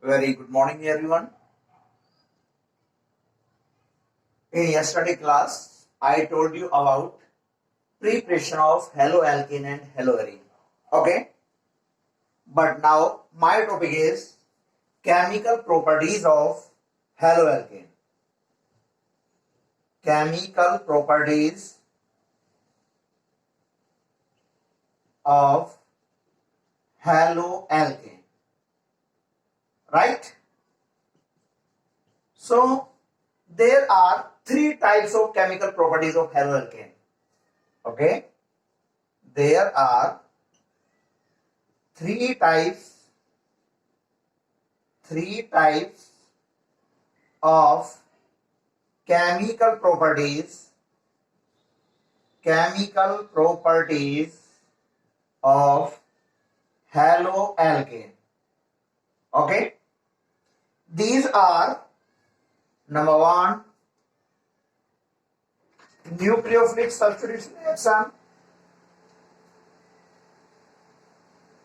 Very good morning, everyone. In yesterday class, I told you about preparation of haloalkane and haloarine. Okay? But now my topic is chemical properties of haloalkane. Chemical properties of haloalkane. Right? So there are three types of chemical properties of haloalkane. Okay? There are three types of chemical properties of haloalkane. Okay? These are number one, nucleophilic substitution reaction.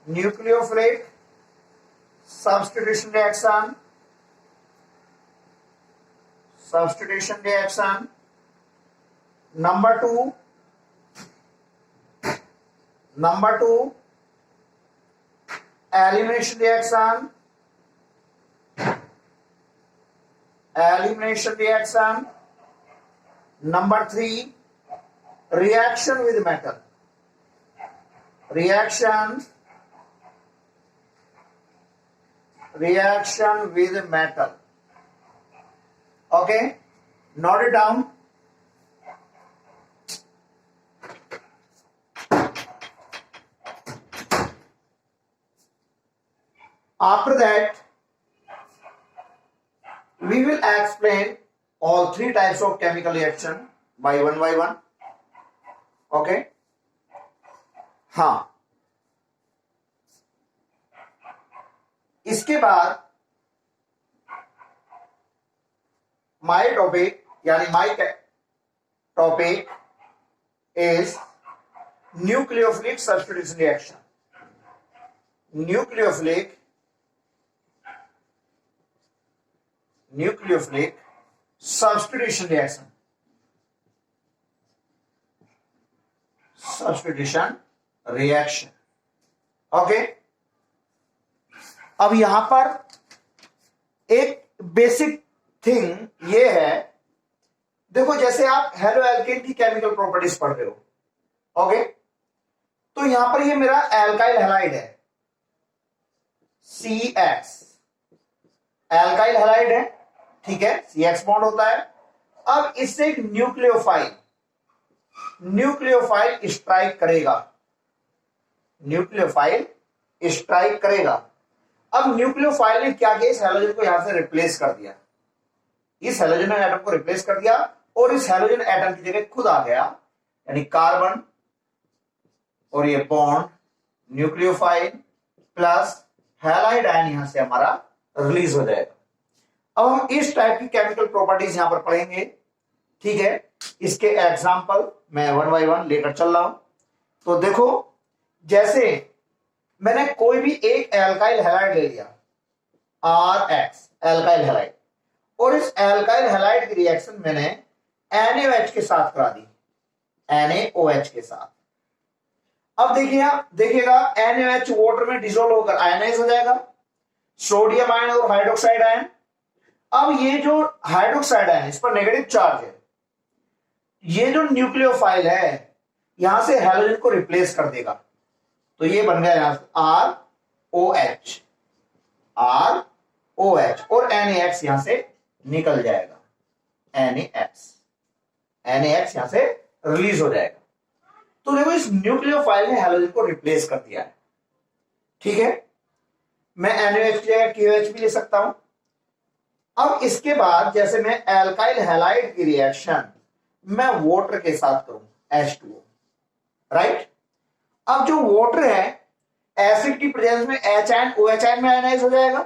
Nucleophilic substitution reaction. Number two, elimination reaction. Number three, reaction with metal. Reaction with metal. Okay, note it down. After that, we will explain all three types of chemical reaction by one. Okay? हाँ, इसके बाद my topic is nucleophilic substitution reaction. Nucleophilic substitution reaction. Okay, अब यहां पर एक basic thing ये है, देखो जैसे आप हेलोएल्केन की केमिकल प्रॉपर्टीज पढ़ रहे हो. ओके, तो यहां पर ये मेरा एल्काइल हैलाइड है, CX एल्काइल हैलाइड है. ठीक है, CX बॉन्ड होता है. अब इससे एक न्यूक्लियोफाइल स्ट्राइक करेगा. अब न्यूक्लियोफाइल ने क्या किया, इस हैलोजन को यहां से रिप्लेस कर दिया. इस हैलोजन एटम को रिप्लेस कर दिया और इस हैलोजन एटम की जगह खुद आ गया, यानी कार्बन और ये bond nucleophile plus halide ion यहां से हमारा रिलीज हो जाएगा. अब हम इस टाइप की केमिकल प्रॉपर्टीज यहां पर पढ़ेंगे. ठीक है, इसके एग्जांपल मैं वन बाय वन लेकर चल रहा हूं. तो देखो, जैसे मैंने कोई भी एक एल्काइल हैलाइड ले लिया, RX एल्काइल हैलाइड, और इस एल्काइल हैलाइड की रिएक्शन मैंने NaOH के साथ करा दी, NaOH के साथ. अब देखिएगा NaOH वाटर में डिसॉल्व होकर आयनाइज हो जाएगा, सोडियम आयन और हाइड्रोक्साइड आयन. अब ये जो हाइड्रोक्साइड आयन, इस पर नेगेटिव चार्ज है. ये जो न्यूक्लियोफाइल है यहां से हैलोजन को रिप्लेस कर देगा, तो ये बन गया यहां ROH और NaX यहां से निकल जाएगा. NaX यहां से रिलीज हो जाएगा. तो देखो, इस न्यूक्लियोफाइल ने हैलोजन को रिप्लेस कर दिया है. ठीक है, मैं NaOH की जगह KOH भी ले सकता हूं. अब इसके बाद जैसे मैं एल्काइल हैलाइड की रिएक्शन मैं वाटर के साथ करूं, H2O. राइट, अब जो वाटर है एसिड की प्रेजेंस में H आयन OH आयन में आयनाइज हो जाएगा.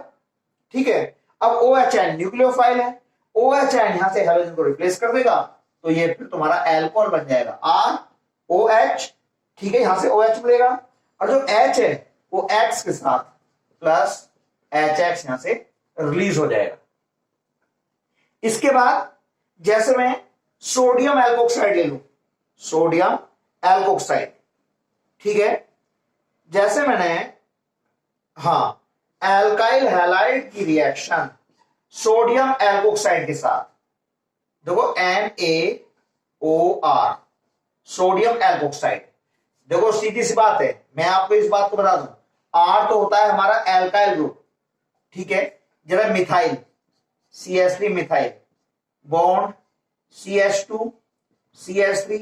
ठीक है, अब OH आयन न्यूक्लियोफाइल है, OH आयन यहां से हैलोजन को रिप्लेस कर देगा, तो ये फिर तुम्हारा एल्कोहल बन जाएगा ROH. ठीक है, यहां से OH मिलेगा और जो H है वो X के साथ प्लस HX यहां से रिलीज हो जाएगा। इसके बाद जैसे मैं सोडियम एल्कोक्साइड ले लूं, सोडियम एल्कोक्साइड, ठीक है, जैसे मैंने एल्काइल हैलाइड की रिएक्शन सोडियम एल्कोक्साइड के साथ, देखो NaOR, सोडियम एल्कोक्साइड, देखो सीधी सी बात है, मैं आपको इस बात को बता दूं, R तो होता है हमारा एल्काइल ग्रुप, ठीक है, जरा methyl CH3 methyl, bond CH2 CH3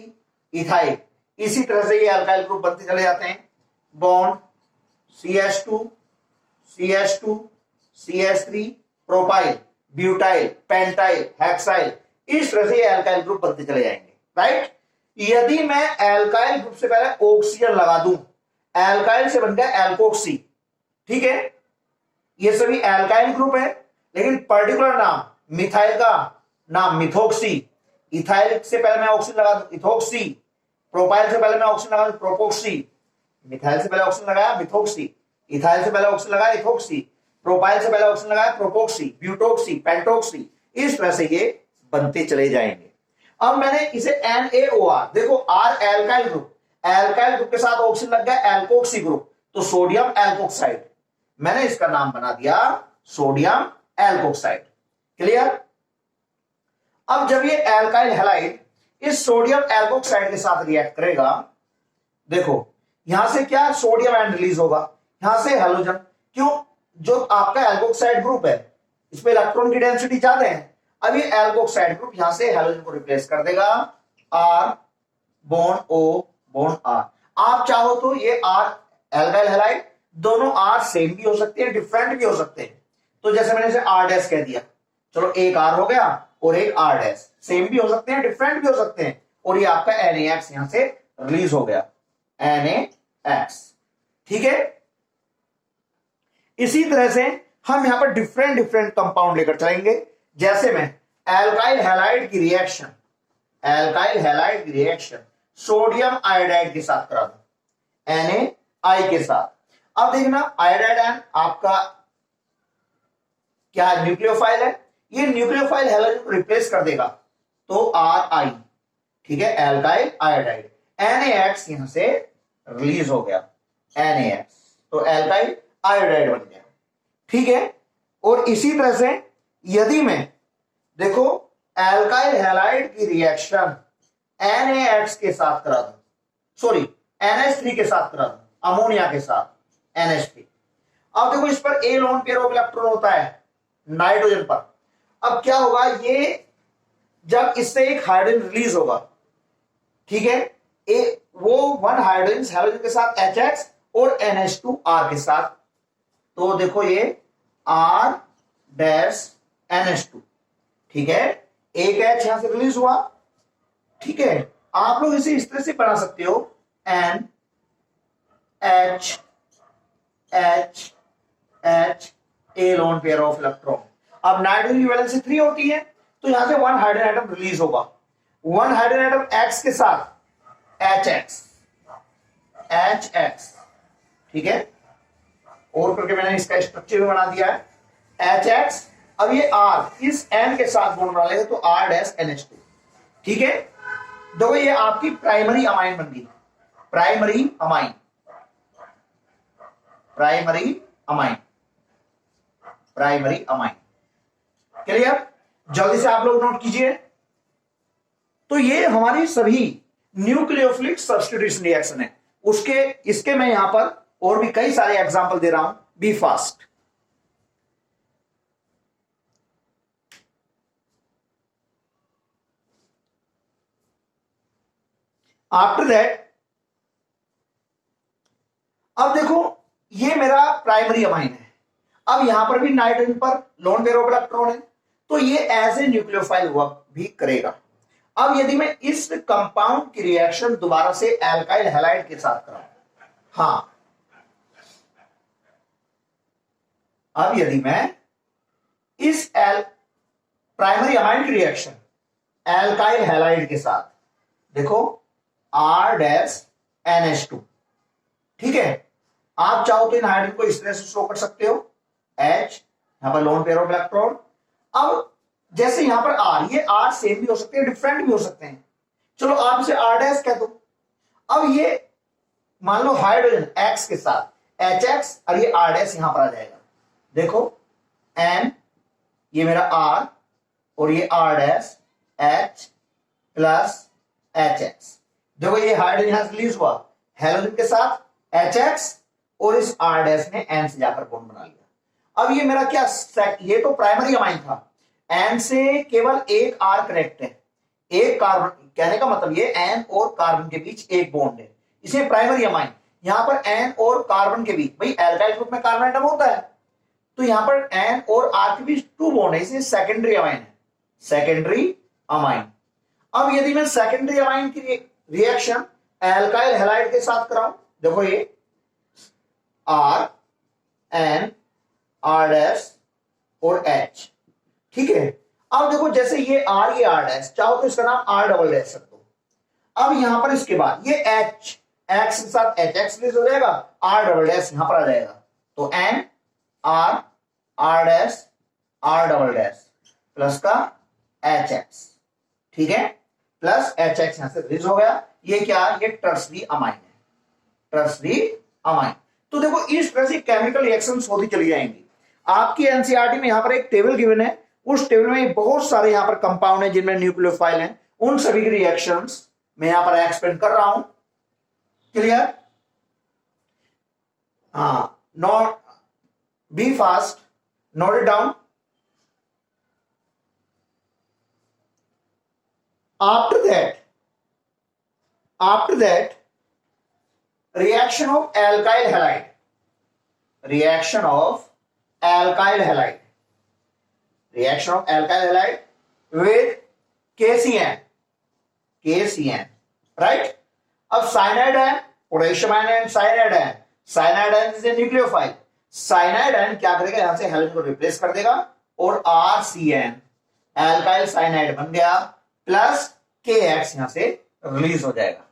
ethyl, इसी तरह से ये एल्काइल ग्रुप बनते चले जाते हैं, bond CH2 CH2 CH3 propyl, butyl, pentyl, hexyl, इस तरह से ये एल्काइल ग्रुप बनते चले जाएंगे, राइट। यदि मैं एल्काइल ग्रुप से पहले ऑक्सीजन लगा दूं, एल्काइल से बन गया एल्कोक्सी, ठीक है, ये सभी एल्काइल ग्रुप है, लेकिन पर्टिकुलर नाम, मिथाइल का नाम मिथोक्सी, इथाइल से पहले मैं ऑक्सीजन लगा दूं इथोक्सी, प्रोपाइल से पहले मैं ऑक्सीजन लगा दूं प्रोपोक्सी, मिथाइल से पहले ऑक्सीजन लगाया मिथोक्सी, इथाइल से पहले ऑक्सीजन लगाया इथोक्सी, प्रोपाइल से पहले ऑक्सीजन लगाया प्रोपोक्सी, ब्यूटोक्सी, पेंटोक्सी, इस तरह से ये बनते चले जाएंगे। अब मैंने इसे NaOR, देखो R alkyl group, alkyl group के साथ ऑक्सीजन लग गया एल्कोक्सी ग्रुप, तो सोडियम एल्कोक्साइड, मैंने इसका नाम बना दिया सोडियम एल्कोक्साइड, क्लियर। अब जब ये एल्काइल हैलाइड इस सोडियम एल्कोक्साइड के साथ रिएक्ट करेगा, देखो यहां से क्या सोडियम आयन रिलीज होगा, यहां से हैलोजन, क्यों, जो आपका एल्कोक्साइड ग्रुप है इसमें इलेक्ट्रॉन की डेंसिटी ज्यादा है, अब ये एल्कोक्साइड ग्रुप यहां से हैलोजन को रिप्लेस कर देगा, R bond O bond R। आप चाहो तो ये R एल्काइल हैलाइड, दोनों R सेम भी हो सकते हैं, डिफरेंट भी हो सकते हैं, तो जैसे मैंने इसे R डैश कह दिया, चलो एक R हो गया और एक R डैश, सेम भी हो सकते हैं, डिफरेंट भी हो सकते हैं, और ये आपका NaX यहां से रिलीज हो गया, NaX, ठीक है। इसी तरह से हम यहां पर डिफरेंट डिफरेंट कंपाउंड लेकर चलेंगे, जैसे मैं एल्काइल हैलाइड की रिएक्शन, एल्काइल हैलाइड की रिएक्शन सोडियम आयोडाइड के साथ करा दूं, NaI के साथ। अब देखना आयोडाइड आयन आपका क्या न्यूक्लियोफाइल है, ये न्यूक्लियोफाइल हैलोजन को रिप्लेस कर देगा, तो Ri, ठीक है, एल्काइल आयोडाइड, NaX यहां से रिलीज हो गया, NaX, तो एल्काइल आयोडाइड बन गया, ठीक है। और इसी तरह से यदि मैं देखो एल्काइल हैलाइड की रिएक्शन NaX के साथ करा दूं, सॉरी NH3 के साथ करा दूं, अमोनिया के साथ NH3, अब देखो इस पर A lone pair of electron होता है नाइट्रोजन पर, अब क्या होगा, ये जब इससे एक हाइड्रोजन रिलीज होगा, ठीक है, वो 1 हाइड्रोजन हैलोजन के साथ HX और NH2R के साथ, तो देखो ये R डैश NH2, ठीक है, एक H यहां से रिलीज हुआ, ठीक है, आप लोग इसे इस तरह से बना सकते हो N H H H A lone pair of electron, अब नाइट्रोजन की वैलेंसी 3 होती है, तो यहां से 1 हाइड्रोजन एटम रिलीज होगा, 1 हाइड्रोजन एटम X के साथ HX, ठीक है, और करके मैंने इसका स्ट्रक्चर भी बना दिया है HX, अब ये R इस N के साथ बॉन्ड बना लेगा, तो R डैश NH2, ठीक है, देखो ये आपकी प्राइमरी अमाइन बन गई, primary amine, primary amine, primary amine, clear, जल्दी से आप लोग नोट कीजिए। तो ये हमारी सभी न्यूक्लियोफिलिक सब्स्टिट्यूशन रिएक्शन है, उसके इसके मैं यहां पर और भी कई सारे एग्जांपल दे रहा हूं, बी फास्ट। आफ्टर दैट अब देखो ये मेरा प्राइमरी अमाइन है, अब यहां पर भी नाइट्रोजन पर लोन पेयर ऑफ इलेक्ट्रॉन है, तो ये एज ए न्यूक्लियोफाइल वर्क भी करेगा। अब यदि मैं इस कंपाउंड की रिएक्शन दोबारा से एल्काइल हैलाइड के साथ कराऊं, हाँ, अब यदि मैं इस प्राइमरी अमाइन की रिएक्शन एल्काइल हैलाइड के साथ, देखो R डैश NH2, ठीक है, आप चाहो तो इन हाइड्रोजन को इस तरह से शो कर सकते हो, H यहां पर लोन पेयर ऑफ इलेक्ट्रॉन। अब जैसे यहां पर आर, ये आर सेम भी हो सकते हैं, डिफरेंट भी हो सकते हैं, चलो आप इसे आर डैश कह दो। अब ये मान लो हाइड्रोजन एक्स के साथ एच एक्स और ये आर डैश यहां पर आ जाएगा। देखो एन, ये मेरा आर और ये R dash H plus H X. देखो ये हाइड्रोजन यहां से रिलीज हुआ हेलोजन के साथ एच एक्स और इस आर डैश ने एन से जाकर बॉन्ड बना लिया। अब ये मेरा क्या, ये तो प्राइमरी अमाइन था, एन से केवल एक आर कनेक्ट है, एक कार्बन, कहने का मतलब ये एन और कार्बन के बीच एक बॉन्ड है, इसे प्राइमरी अमाइन। यहां पर एन और कार्बन के बीच, भाई एल्काइल ग्रुप में कार्बन एटम होता है, तो यहां पर एन और आर के बीच 2 बॉन्ड है, इसे सेकेंडरी अमाइन है, सेकेंडरी अमाइन। अब यदि मैं सेकेंडरी अमाइन की रिएक्शन एल्काइल हैलाइड के साथ कराऊं, देखो ये आर एन आर डैश और एच, ठीक है। अब देखो जैसे ये आर डैश, चाहो तो इसका नाम आर डबल डैश रख दो। अब यहां पर इसके बाद ये एच, एक्स के साथ एच एक्स रिलीज हो जाएगा, आर डबल डैश यहां पर आ जाएगा, तो N R R dash R double dash plus का एच एक्स, ठीक है, प्लस एच एक्स यहां से रिलीज हो गया। ये क्या, ये टर्सरी अमाइन है, टर्सरी अमाइन। तो देखो इस तरह से केमिकल रिएक्शंस होती चली जाएंगी। आपकी एनसीईआरटी में यहां पर एक टेबल गिवन है, उस टेबल में बहुत सारे यहां पर कंपाउंड है जिनमें न्यूक्लियोफाइल हैं, उन सभी की रिएक्शंस मैं यहां पर एक्सप्लेन कर रहा हूं। क्लियर? हाँ, note, be fast, note it down. after that reaction of alkyl halide, reaction of alkyl halide, reaction of alkyl halide with KCN, KCN, right? अब cyanide ion, potassium ion and cyanide ion, cyanide ion is a nucleophile, cyanide ion क्या करेगा, यहां से halogen को replace कर देगा और RCN alkyl cyanide बन गया, प्लस KX यहां से रिलीज हो जाएगा।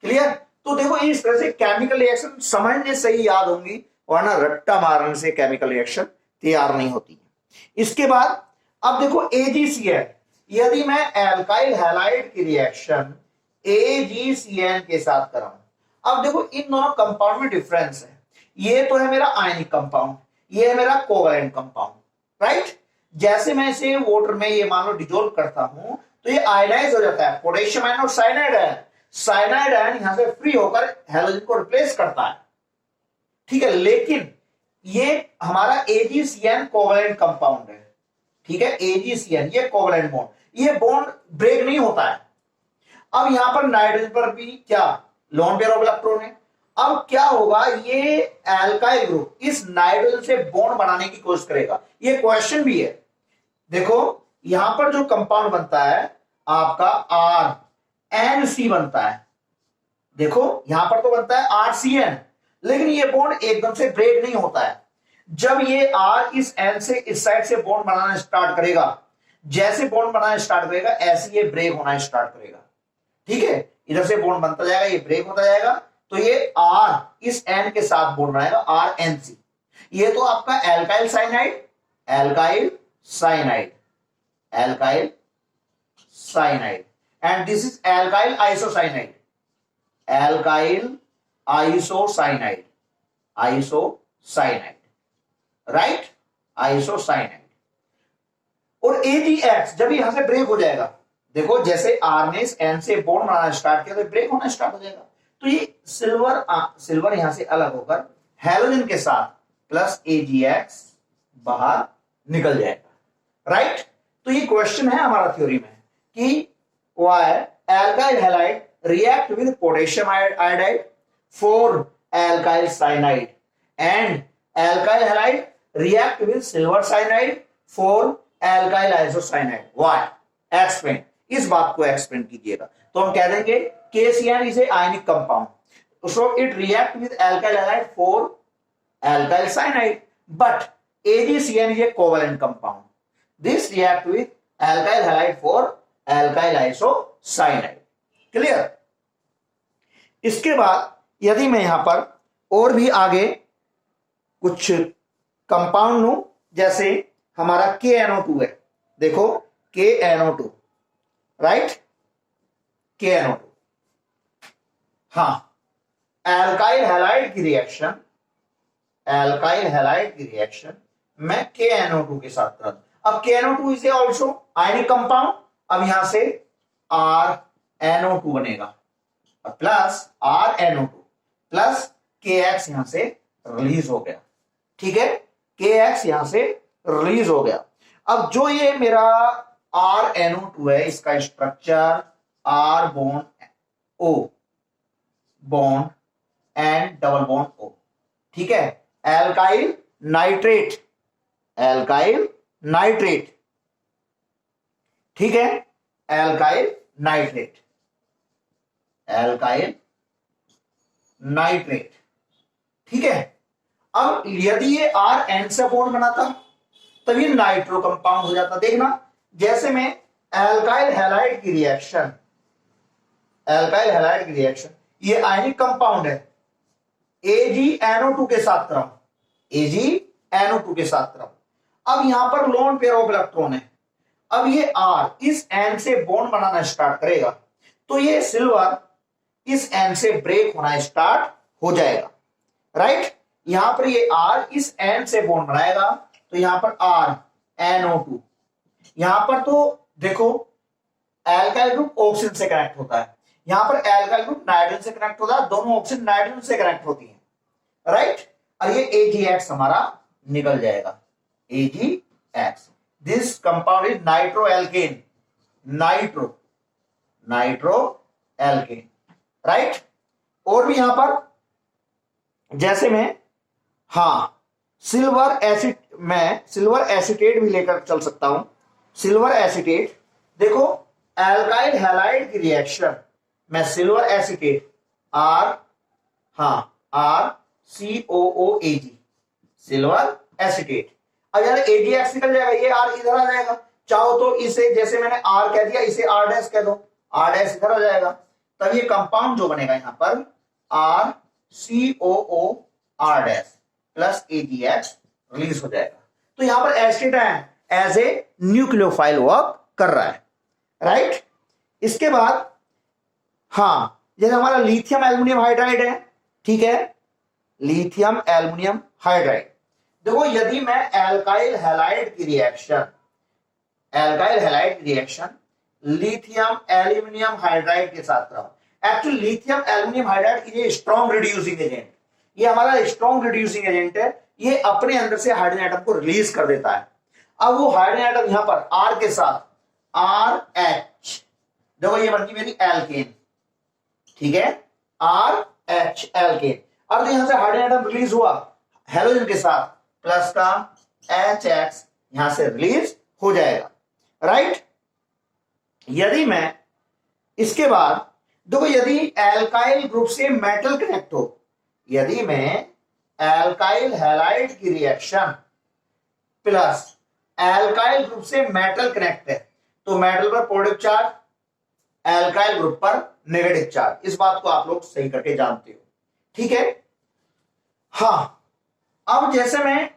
क्लियर? तो देखो इस तरह से केमिकल रिएक्शन समझने से ही याद होंगी, वरना रट्टा मारने से केमिकल रिएक्शन तैयार नहीं होती है। इसके बाद अब देखो AgCN, यदि मैं एल्काइल हैलाइड की रिएक्शन AgCN के साथ कराऊं, अब देखो इन दोनों कंपाउंड में डिफरेंस है, ये तो है मेरा आयनिक कंपाउंड, ये है मेरा कोवैलेंट कंपाउंड, राइट? जैसे मैं इसे वाटर में ये मान लो डिजोल्व करता हूं तो ये आयनाइज हो जाता है, पोटेशियम आयन और साइनाइड आयन, साइनाइड आयन यहां से फ्री होकर हेलोजन को रिप्लेस करता है, ठीक है। लेकिन ये हमारा AgCN कोवैलेंट कंपाउंड है, ठीक है, AgCN ये कोवैलेंट बॉन्ड, ये बॉन्ड ब्रेक नहीं होता है। अब यहां पर नाइट्रोजन पर भी क्या, लोन पेयर ऑफ इलेक्ट्रॉन है। अब क्या होगा, ये एल्काइल ग्रुप इस नाइट्रोजन से बॉन्ड बनाने की कोशिश करेगा, ये क्वेश्चन भी है। देखो यहां पर जो कंपाउंड बनता है आपका RNC बनता है, देखो यहां पर तो बनता है RCN, लेकिन ये बॉन्ड एकदम से ब्रेक नहीं होता है। जब ये R इस N से इस साइड से बॉन्ड बनाना स्टार्ट करेगा, जैसे बॉन्ड बनाना स्टार्ट करेगा ऐसे ये ब्रेक होना स्टार्ट करेगा, ठीक है, इधर से बॉन्ड बनता जाएगा, ये ब्रेक होता जाएगा, तो ये R इस N के साथ बॉन्ड बनाएगा RNC। ये तो आपका alkyl cyanide, alkyl cyanide, alkyl cyanide, and this is alkyl isocyanide, alkyl isocyanide, isocyanide, right, isocyanide. और AgX जब यहां से ब्रेक हो जाएगा, देखो जैसे R ने इस N से बॉन्ड बनाना स्टार्ट किया तो ब्रेक होना स्टार्ट हो जाएगा, तो ये सिल्वर यहां से अलग होकर हेलोजन के साथ प्लस AgX बाहर निकल जाएगा, राइट। तो ये क्वेश्चन है हमारा थ्योरी में कि why alkyl halide react with potassium iodide for alkyl cyanide and alkyl halide react with silver cyanide for alkyl isocyanide, why? Explain, इस बात को एक्सप्लेन कीजिएगा। तो हम कह देंगे KCN is a ionic compound, so it react with alkyl halide for alkyl cyanide, but AgCN is a covalent compound. This react with alkyl halide for alkyl isocyanide. Clear? इसके बाद यदि मैं यहां पर और भी आगे कुछ कंपाउंड लूं जैसे हमारा KNO2 है, देखो KNO2, राइट, KNO2। हाँ, एल्काइल हैलाइड की रिएक्शन, एल्काइल हैलाइड की रिएक्शन में KNO2 के साथ तुरंत, अब KNO2 is also ionic compound, अब यहां से RNO2 बनेगा प्लस RNO2 प्लस KX यहां से रिलीज हो गया, ठीक है, KX यहां से रिलीज हो गया। अब जो ये मेरा RNO2 है, इसका structure R bond O bond and double bond O, ठीक है, एल्काइल नाइट्रेट, एल्काइल नाइट्रेट, ठीक है, एल्काइल नाइट्रेट, एल्काइल नाइट्रेट, ठीक है। अब यदि ये RN से बॉन्ड बनाता तब ये नाइट्रो कंपाउंड हो जाता। देखना, जैसे में एल्काइल हैलाइड की रिएक्शन, एल्काइल हैलाइड की रिएक्शन, ये आयनिक कंपाउंड है, AgNO2 के साथ क्रम, AgNO2 के साथ क्रम। अब यहां पर लोन पेयर ऑफ इलेक्ट्रॉन है, अब ये R इस N से बॉन्ड बनाना स्टार्ट करेगा तो ये सिल्वर इस N से ब्रेक होना स्टार्ट हो जाएगा, राइट। यहां पर ये R इस N से बॉन्ड बनाएगा तो यहां पर RNO2, यहां पर तो देखो एल्काइल ग्रुप ऑक्सीजन से कनेक्ट होता है, यहां पर एल्काइल ग्रुप नाइट्रोजन से कनेक्ट होता है, दोनों ऑक्सीजन नाइट्रोजन से कनेक्ट होती हैं, राइट। और ये AgX हमारा निकल जाएगा, AgX। This compound is nitro alkene, nitro alkene, right. और भी यहां पर जैसे में, हाँ, सिल्वर एसिड, मैं सिल्वर एसिटेट भी लेकर चल सकता हूं, सिल्वर एसिटेट, देखो एल्काइल हैलाइड की रिएक्शन में silver acetate RCOOAg, silver acetate. अब यार AgX निकल जाएगा, ये R इधर आ जाएगा, चाहो तो इसे, जैसे मैंने R कह दिया, इसे R डैश कह दो, R डैश इधर आ जाएगा, तब ये कंपाउंड जो बनेगा यहां पर RCOOR dash plus AgX release हो जाएगा। तो यहां पर एसिटाइन एज ए न्यूक्लियोफाइल वर्क कर रहा है, राइट। इसके बाद, हाँ, जैसे हमारा लिथियम एल्युमिनियम हाइड्राइड है, ठीक है, लिथियम एल्युमिनियम हाइड्राइड। देखो यदि मैं एल्काइल हैलाइड की रिएक्शन, एल्काइल हैलाइड की रिएक्शन लिथियम एल्युमिनियम हाइड्राइड के साथ रहा, एक्चुअली लिथियम एल्युमिनियम हाइड्राइड ये स्ट्रॉन्ग रिड्यूसिंग एजेंट, ये हमारा स्ट्रॉन्ग रिड्यूसिंग एजेंट है, ये अपने अंदर से हाइड्रोजन एटम को रिलीज कर देता है। अब वो हाइड्रोजन एटम यहां पर R के साथ RH, देखो ये बनती मेरी एल्केन, ठीक है, RH एल्केन। अब यहां से हाइड्रोजन एटम रिलीज हुआ हेलोजन के साथ, प्लस का HX यहां से रिलीज हो जाएगा, राइट। यदि मैं इसके बाद देखो, यदि एल्काइल ग्रुप से मेटल कनेक्ट हो, यदि मैं एल्काइल हैलाइड की रिएक्शन प्लस एल्काइल ग्रुप से मेटल कनेक्ट है तो मेटल पर पॉजिटिव चार्ज, एल्काइल ग्रुप पर नेगेटिव चार्ज, इस बात को आप लोग सही करके जानते हो, ठीक है। हाँ, अब जैसे मैं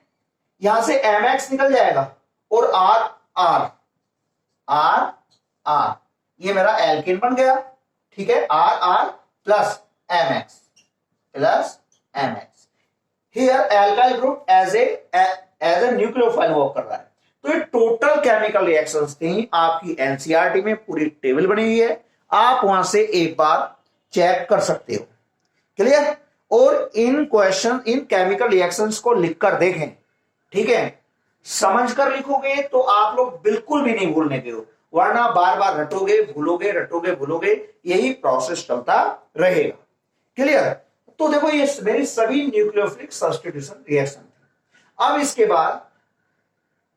यहां से MX निकल जाएगा और R ये मेरा एल्केन बन गया, ठीक है, R plus MX here alkyl group as a nucleophile work कर रहा है। तो ये टोटल केमिकल रिएक्शंस थी, आपकी एनसीईआरटी में पूरी टेबल बनी हुई है, आप वहां से एक बार चेक कर सकते हो, क्लियर। और इन क्वेश्चन, इन केमिकल रिएक्शंस को लिखकर देखें, ठीक है, समझकर लिखोगे तो आप लोग बिल्कुल भी नहीं भूलने के हो, वरना बार बार रटोगे भूलोगे, यही प्रोसेस चलता रहेगा, क्लियर। तो देखो ये मेरी सभी न्यूक्लियोफिलिक सब्स्टिट्यूशन रिएक्शन थी। अब इसके बाद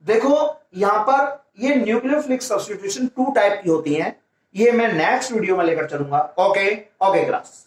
देखो यहां पर ये न्यूक्लियोफिलिक सब्स्टिट्यूशन 2 टाइप की होती हैं, ये मैं नेक्स्ट वीडियो में लेकर चलूंगा। Okay class.